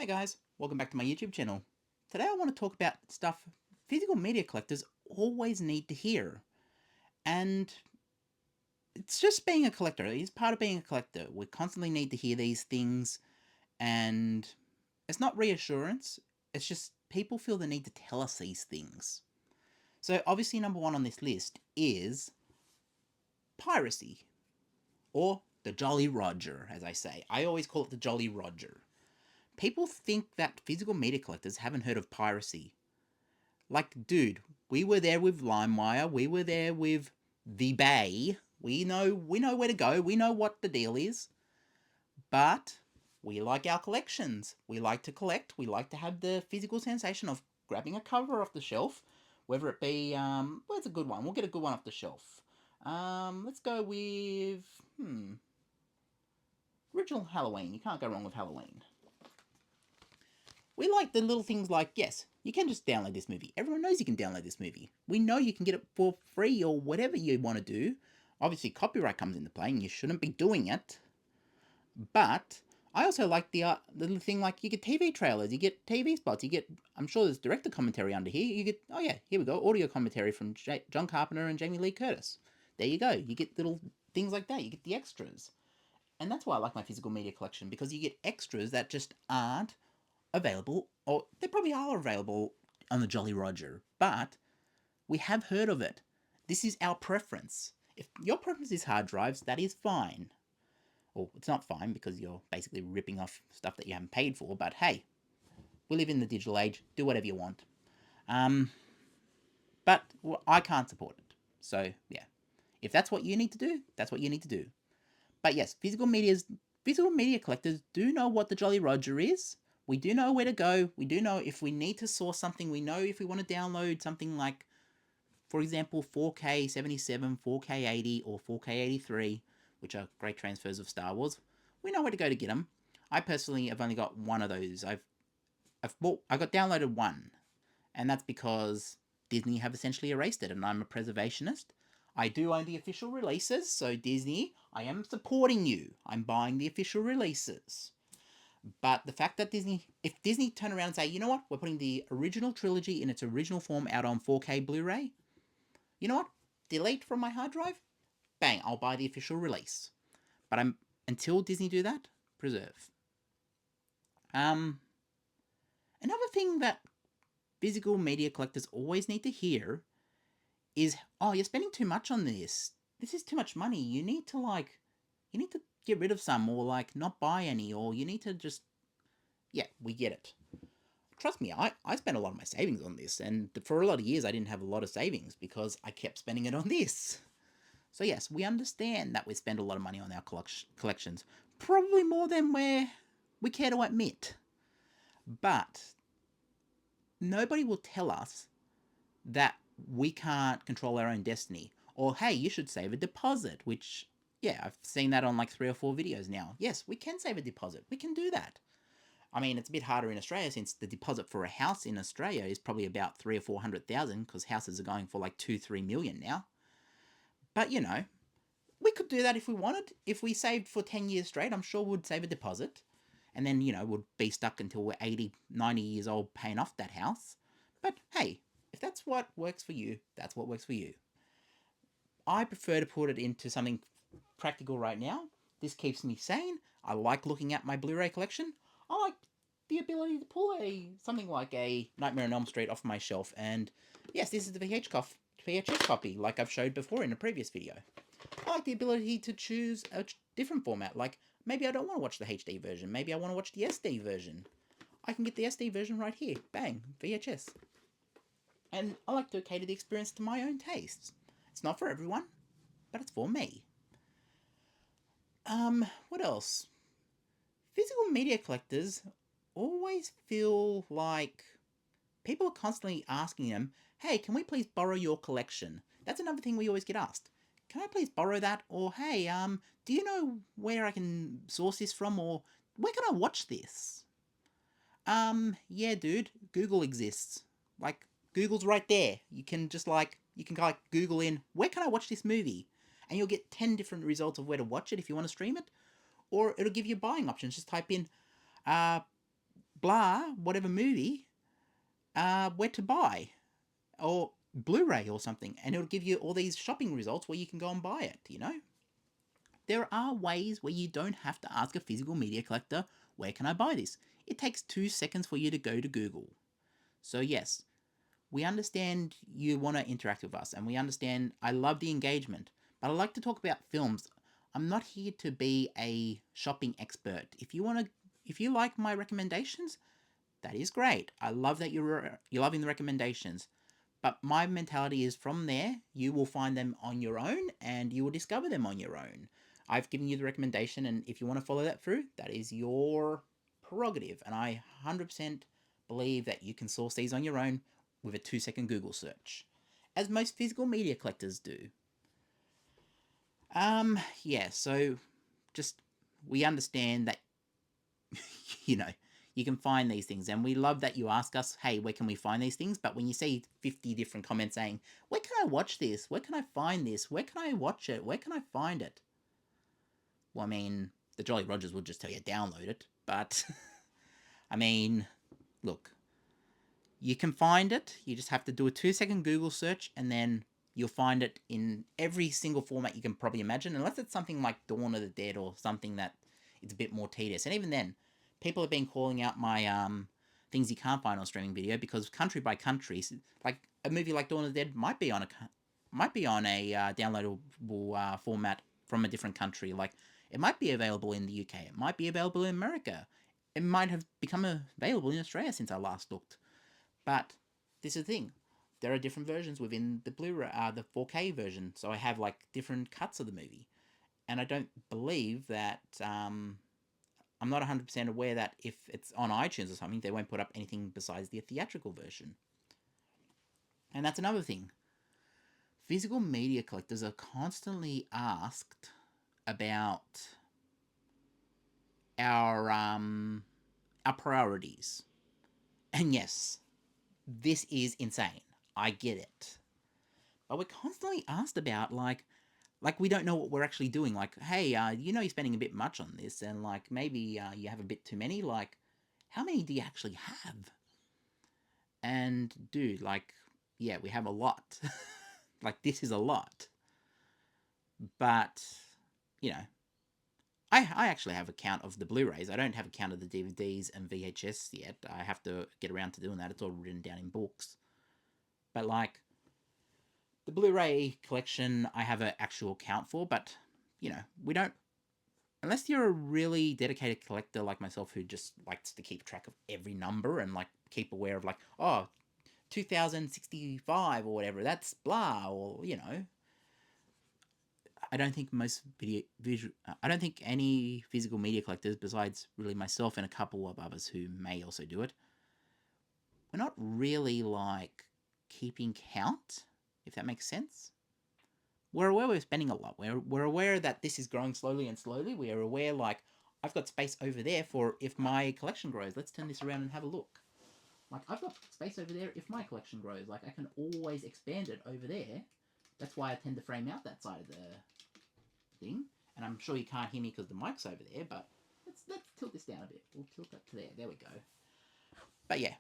Hey guys, welcome back to my YouTube channel. Today I want to talk about stuff physical media collectors always need to hear. And it's just being a collector. It's part of being a collector. We constantly need to hear these things, and it's not reassurance, it's just people feel the need to tell us these things. So obviously number one on this list is piracy, or the Jolly Roger, as I say. I always call it the Jolly Roger. People think that physical media collectors haven't heard of piracy. Like, dude, we were there with LimeWire, we were there with the Bay. We know where to go, we know what the deal is. But we like our collections. We like to collect, we like to have the physical sensation of grabbing a cover off the shelf, whether it be, where's a good one? We'll get a good one off the shelf. Let's go with, original Halloween. You can't go wrong with Halloween. We like the little things like, yes, you can just download this movie. Everyone knows you can download this movie. We know you can get it for free or whatever you want to do. Obviously, copyright comes into play and you shouldn't be doing it. But I also like the little thing like you get TV trailers, you get TV spots, you get, I'm sure there's director commentary under here. You get, oh yeah, here we go, audio commentary from John Carpenter and Jamie Lee Curtis. There you go. You get little things like that. You get the extras. And that's why I like my physical media collection, because you get extras that just aren't available, or they probably are available on the Jolly Roger, but we have heard of it. This is our preference. If your preference is hard drives, that is fine. Well, it's not fine because you're basically ripping off stuff that you haven't paid for, but hey, we live in the digital age, do whatever you want. But I can't support it. So, yeah. If that's what you need to do, that's what you need to do. But yes, physical media collectors do know what the Jolly Roger is. We do know where to go. We do know if we need to source something. We know if we want to download something like, for example, 4K 77, 4K 80, or 4K 83, which are great transfers of Star Wars. We know where to go to get them. I personally have only got one of those. I got downloaded one, and that's because Disney have essentially erased it, and I'm a preservationist. I do own the official releases, so Disney, I am supporting you. I'm buying the official releases. But the fact that if Disney turn around and say, you know what, we're putting the original trilogy in its original form out on 4K Blu-ray, you know what, delete from my hard drive, bang, I'll buy the official release. But until Disney do that, preserve. Another thing that physical media collectors always need to hear is, oh, you're spending too much on this. This is too much money. You need to get rid of some, or not buy any, or you need to just, yeah, we get it. Trust me, I spent a lot of my savings on this, and for a lot of years I didn't have a lot of savings because I kept spending it on this. So yes, we understand that we spend a lot of money on our collections, probably more than we care to admit. But nobody will tell us that we can't control our own destiny, or hey, you should save a deposit, which, yeah, I've seen that on like 3 or 4 videos now. Yes, we can save a deposit. We can do that. I mean, it's a bit harder in Australia since the deposit for a house in Australia is probably about 300,000 or 400,000, because houses are going for like 2-3 million now. But you know, we could do that if we wanted. If we saved for 10 years straight, I'm sure we'd save a deposit, and then, you know, we'd be stuck until we're 80, 90 years old paying off that house. But hey, if that's what works for you, that's what works for you. I prefer to put it into something practical right now. This keeps me sane. I like looking at my Blu-ray collection. I like the ability to pull something like a Nightmare on Elm Street off my shelf, and yes, this is the VHS copy, like I've showed before in a previous video. I like the ability to choose a different format, like maybe I don't want to watch the HD version, maybe I want to watch the SD version. I can get the SD version right here, bang, VHS. And I like to cater the experience to my own tastes. It's not for everyone, but it's for me. What else? Physical media collectors always feel like people are constantly asking them, hey, can we please borrow your collection? That's another thing we always get asked. Can I please borrow that? Or, hey, do you know where I can source this from? Or, where can I watch this? Yeah, dude, Google exists. Like, Google's right there. You can Google in, where can I watch this movie? And you'll get 10 different results of where to watch it if you want to stream it. Or it'll give you buying options. Just type in, blah, whatever movie, where to buy, or Blu-ray or something, and it'll give you all these shopping results where you can go and buy it, you know? There are ways where you don't have to ask a physical media collector, where can I buy this? It takes 2 seconds for you to go to Google. So yes, we understand you want to interact with us, and we understand I love the engagement, but I like to talk about films. I'm not here to be a shopping expert. If you like my recommendations, that is great. I love that you're loving the recommendations. But my mentality is from there, you will find them on your own and you will discover them on your own. I've given you the recommendation, and if you want to follow that through, that is your prerogative. And I 100% believe that you can source these on your own with a 2-second Google search, as most physical media collectors do. Yeah, so just we understand that, you know, you can find these things, and we love that you ask us, hey, where can we find these things? But when you see 50 different comments saying, where can I watch this? Where can I find this? Where can I watch it? Where can I find it? Well, I mean, the Jolly Rogers will just tell you download it, but I mean, look, you can find it. You just have to do a 2-second Google search, and then you'll find it in every single format you can probably imagine, unless it's something like Dawn of the Dead or something that it's a bit more tedious. And even then, people have been calling out my things you can't find on streaming video, because country by country, like a movie like Dawn of the Dead might be on a downloadable format from a different country. Like, it might be available in the UK, it might be available in America, it might have become available in Australia since I last looked. But this is the thing. There are different versions within the Blu-ray, the 4K version. So I have like different cuts of the movie, and I don't believe that. I'm not 100% aware that if it's on iTunes or something, they won't put up anything besides the theatrical version. And that's another thing. Physical media collectors are constantly asked about our priorities. And yes, this is insane. I get it. But we're constantly asked about, like we don't know what we're actually doing. Like, hey, you're spending a bit much on this, and like maybe you have a bit too many. Like, how many do you actually have? And dude, like, yeah, we have a lot. Like, this is a lot. But I actually have a count of the Blu-rays. I don't have a count of the DVDs and VHS yet. I have to get around to doing that. It's all written down in books. But like, the Blu-ray collection, I have an actual count for, but, we don't... Unless you're a really dedicated collector like myself who just likes to keep track of every number and, like, keep aware of, like, 2065 or whatever, that's blah, or, I don't think I don't think any physical media collectors, besides really myself and a couple of others who may also do it, we're not really, like, keeping count, if that makes sense. We're aware we're spending a lot. We're aware that this is growing slowly and slowly. We are aware, like, I've got space over there for if my collection grows. Let's turn this around and have a look. Like, I've got space over there if my collection grows. Like, I can always expand it over there. That's why I tend to frame out that side of the thing. And I'm sure you can't hear me because the mic's over there, but let's tilt this down a bit. We'll tilt that to there. There we go. But yeah,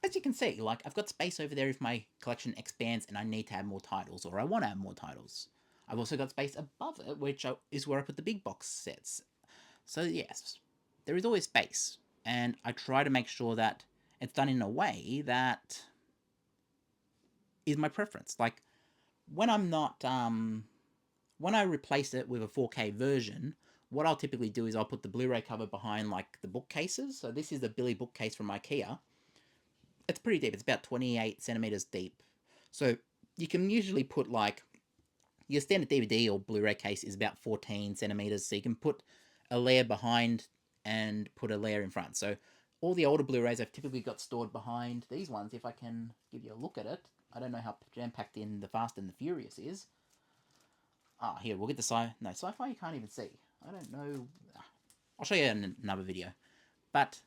as you can see, like, I've got space over there if my collection expands and I need to add more titles, or I want to add more titles. I've also got space above it, which is where I put the big box sets. So yes, there is always space, and I try to make sure that it's done in a way that is my preference. Like, when I'm not, when I replace it with a 4K version, what I'll typically do is I'll put the Blu-ray cover behind, like, the bookcases. So this is the Billy bookcase from IKEA. It's pretty deep. It's about 28 centimeters deep. So you can usually put, like, your standard DVD or Blu-ray case is about 14 centimeters. So you can put a layer behind and put a layer in front. So all the older Blu-rays I've typically got stored behind these ones. If I can give you a look at it. I don't know how jam-packed in the Fast and the Furious is. Here, we'll get the sci-fi you can't even see. I don't know. I'll show you in another video. But,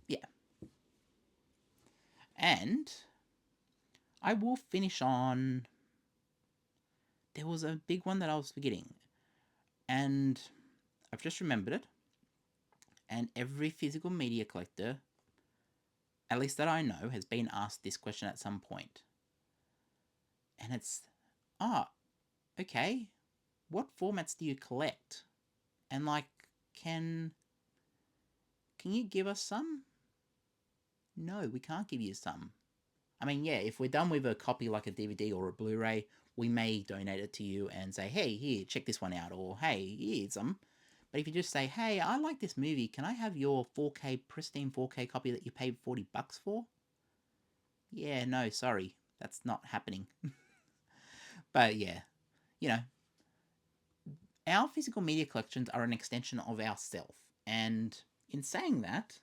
yeah. And I will finish on... There was a big one that I was forgetting. And I've just remembered it. And every physical media collector, at least that I know, has been asked this question at some point. And it's, oh, okay, what formats do you collect? And like, can you give us some? No, we can't give you some. I mean, yeah, if we're done with a copy like a DVD or a Blu-ray, we may donate it to you and say, hey, here, check this one out, or hey, here's some. But if you just say, hey, I like this movie, can I have your 4K, pristine 4K copy that you paid $40 for? Yeah, no, sorry, that's not happening. But yeah, you know, our physical media collections are an extension of ourself. And in saying that,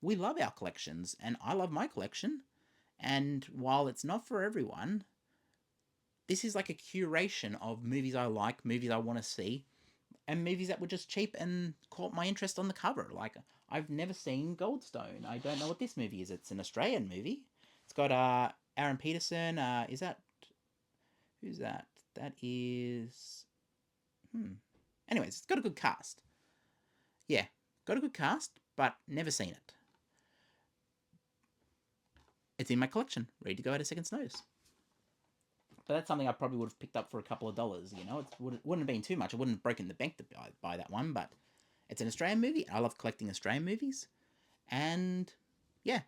we love our collections, and I love my collection. And while it's not for everyone, this is like a curation of movies I like, movies I want to see, and movies that were just cheap and caught my interest on the cover. Like, I've never seen Goldstone. I don't know what this movie is. It's an Australian movie. It's got Aaron Peterson. Is that... Who's that? That is... Anyways, it's got a good cast. Yeah, got a good cast, but never seen it. It's in my collection, ready to go at a second's notice. But that's something I probably would have picked up for a couple of dollars, you know? It wouldn't have been too much. I wouldn't have broken the bank to buy that one, but it's an Australian movie. I love collecting Australian movies. And, yeah.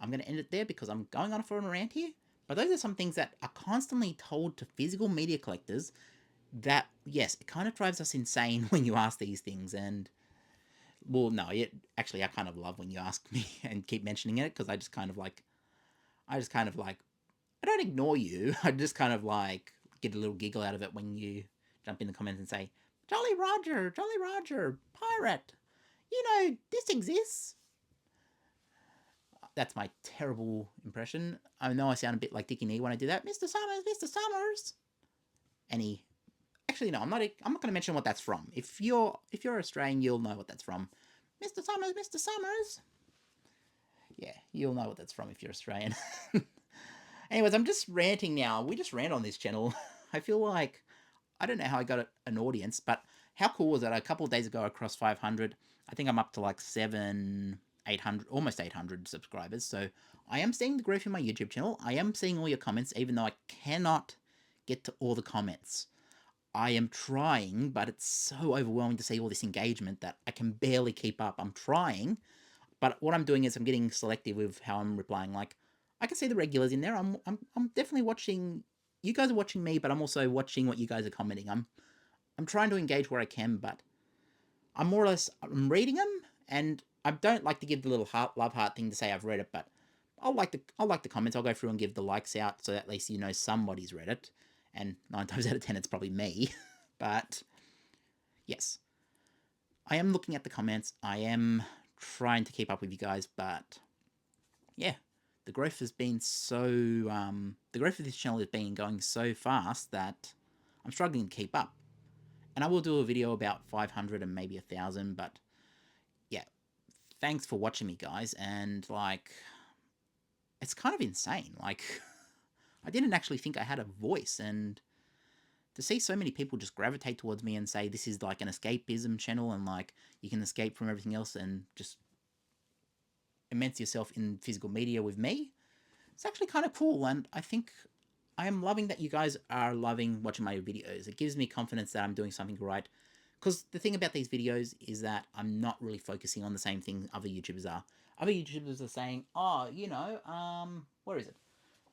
I'm going to end it there because I'm going on for a rant here. But those are some things that are constantly told to physical media collectors that, yes, it kind of drives us insane when you ask these things. And, well, no, actually, I kind of love when you ask me and keep mentioning it because I just kind of like, I don't ignore you. I just kind of like get a little giggle out of it when you jump in the comments and say, Jolly Roger, pirate, you know, this exists. That's my terrible impression. I know I sound a bit like Dickie Nee when I do that. Mr. Summers. Actually, no, I'm not going to mention what that's from. If you're Australian, you'll know what that's from. Mr. Summers. Yeah, you'll know what that's from if you're Australian. Anyways, I'm just ranting now. We just rant on this channel. I feel like, I don't know how I got an audience, but how cool was it? A couple of days ago, I crossed 500. I think I'm up to like 800, almost 800 subscribers. So I am seeing the growth in my YouTube channel. I am seeing all your comments, even though I cannot get to all the comments. I am trying, but it's so overwhelming to see all this engagement that I can barely keep up. I'm trying, but what I'm doing is I'm getting selective with how I'm replying. Like, I can see the regulars in there. I'm definitely watching. You guys are watching me, but I'm also watching what you guys are commenting. I'm trying to engage where I can, but I'm more or less reading them, and I don't like to give the little love heart thing to say I've read it, but I'll like the comments. I'll go through and give the likes out, so at least you know somebody's read it. And 9 times out of 10, it's probably me. But yes, I am looking at the comments. I am trying to keep up with you guys, but yeah, the growth has been so, the growth of this channel has been going so fast that I'm struggling to keep up. And I will do a video about 500 and maybe 1,000, but yeah, thanks for watching me, guys. And like, it's kind of insane. Like, I didn't actually think I had a voice, and to see so many people just gravitate towards me and say this is like an escapism channel and like you can escape from everything else and just immerse yourself in physical media with me, it's actually kind of cool. And I think I am loving that you guys are loving watching my videos. It gives me confidence that I'm doing something right. Because the thing about these videos is that I'm not really focusing on the same thing other YouTubers are. Other YouTubers are saying, oh, you know, where is it?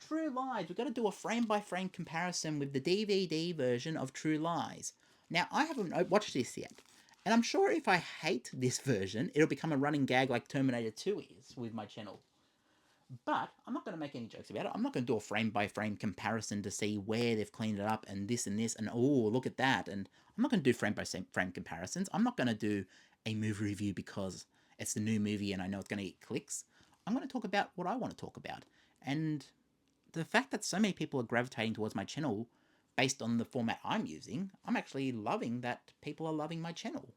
True Lies. We've got to do a frame-by-frame comparison with the DVD version of True Lies. Now, I haven't watched this yet. And I'm sure if I hate this version, it'll become a running gag like Terminator 2 is with my channel. But I'm not going to make any jokes about it. I'm not going to do a frame-by-frame comparison to see where they've cleaned it up and this, and oh, look at that. And I'm not going to do frame-by-frame comparisons. I'm not going to do a movie review because it's the new movie and I know it's going to get clicks. I'm going to talk about what I want to talk about. And the fact that so many people are gravitating towards my channel based on the format I'm using, I'm actually loving that people are loving my channel.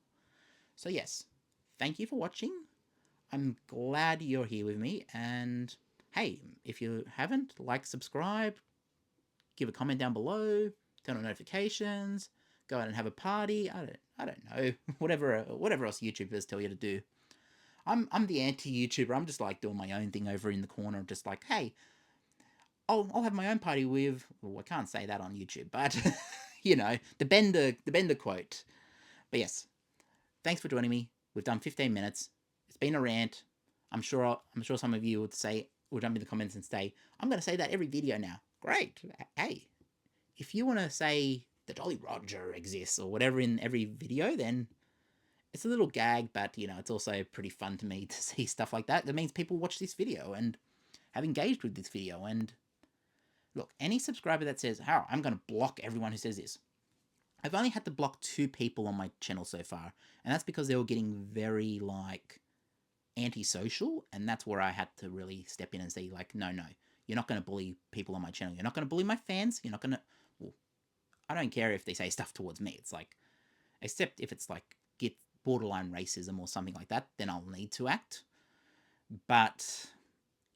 So yes, thank you for watching. I'm glad you're here with me, and hey, if you haven't, like, subscribe, give a comment down below, turn on notifications, go out and have a party. I I don't know, whatever else YouTubers tell you to do. I'm the anti-YouTuber. I'm just like doing my own thing over in the corner, just like, hey, I'll have my own party with. Well, I can't say that on YouTube, but you know, the Bender quote. But yes, thanks for joining me. We've done 15 minutes. It's been a rant. I'm sure some of you would say, will jump in the comments and say, I'm going to say that every video now. Great. Hey, if you want to say the Jolly Roger exists or whatever in every video, then it's a little gag, but you know, it's also pretty fun to me to see stuff like that. That means people watch this video and have engaged with this video. And look, any subscriber that says, "Oh, I'm going to block everyone who says this," I've only had to block 2 people on my channel so far, and that's because they were getting very like antisocial, and that's where I had to really step in and say, like, no, you're not going to bully people on my channel. You're not going to bully my fans. You're not going to. Well, I don't care if they say stuff towards me. It's like, except if it's like get borderline racism or something like that, then I'll need to act. But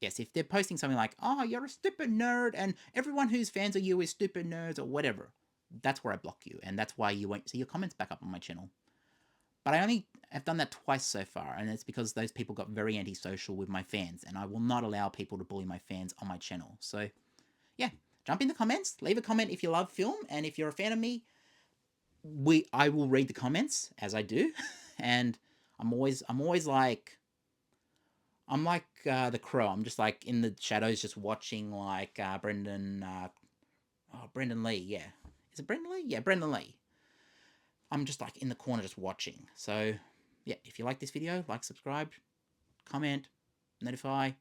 yes, if they're posting something like, "Oh, you're a stupid nerd," and everyone who's fans of you is stupid nerds or whatever, that's where I block you, and that's why you won't see your comments back up on my channel. But I only have done that twice so far, and it's because those people got very antisocial with my fans, and I will not allow people to bully my fans on my channel. So, yeah, jump in the comments, leave a comment if you love film, and if you're a fan of me, I will read the comments as I do, and I'm always like, I'm like the Crow. I'm just like in the shadows, just watching like Brendan Lee. Yeah, is it Brendan Lee? Yeah, Brendan Lee. I'm just like in the corner just watching. So yeah, if you like this video, like, subscribe, comment, notify.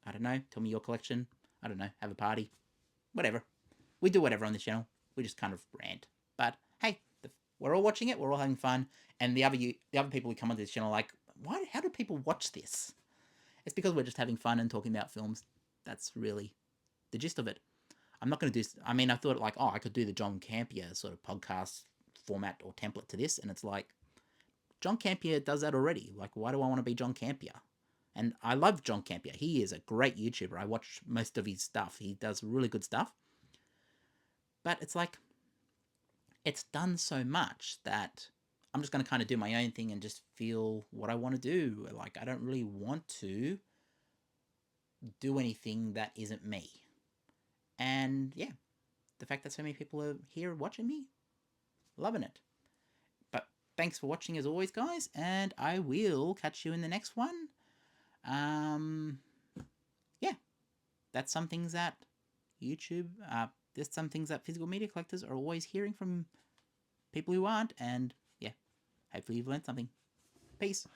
I don't know. Tell me your collection. I don't know. Have a party. Whatever. We do whatever on this channel. We just kind of rant. But hey, we're all watching it. We're all having fun. And the other people who come onto this channel are like, why? How do people watch this? It's because we're just having fun and talking about films. That's really the gist of it. I'm not going to do. I mean, I thought like, oh, I could do the John Campier sort of podcast format or template to this, and it's like, John Campier does that already. Like, why do I want to be John Campier? And I love John Campier. He is a great YouTuber. I watch most of his stuff. He does really good stuff. But it's like, it's done so much that I'm just going to kind of do my own thing and just feel what I want to do. Like, I don't really want to do anything that isn't me. And yeah, the fact that so many people are here watching me, loving it. But thanks for watching as always, guys, and I will catch you in the next one. Yeah, that's some things that YouTube, there's some things that physical media collectors are always hearing from people who aren't, and yeah, hopefully you've learned something. Peace.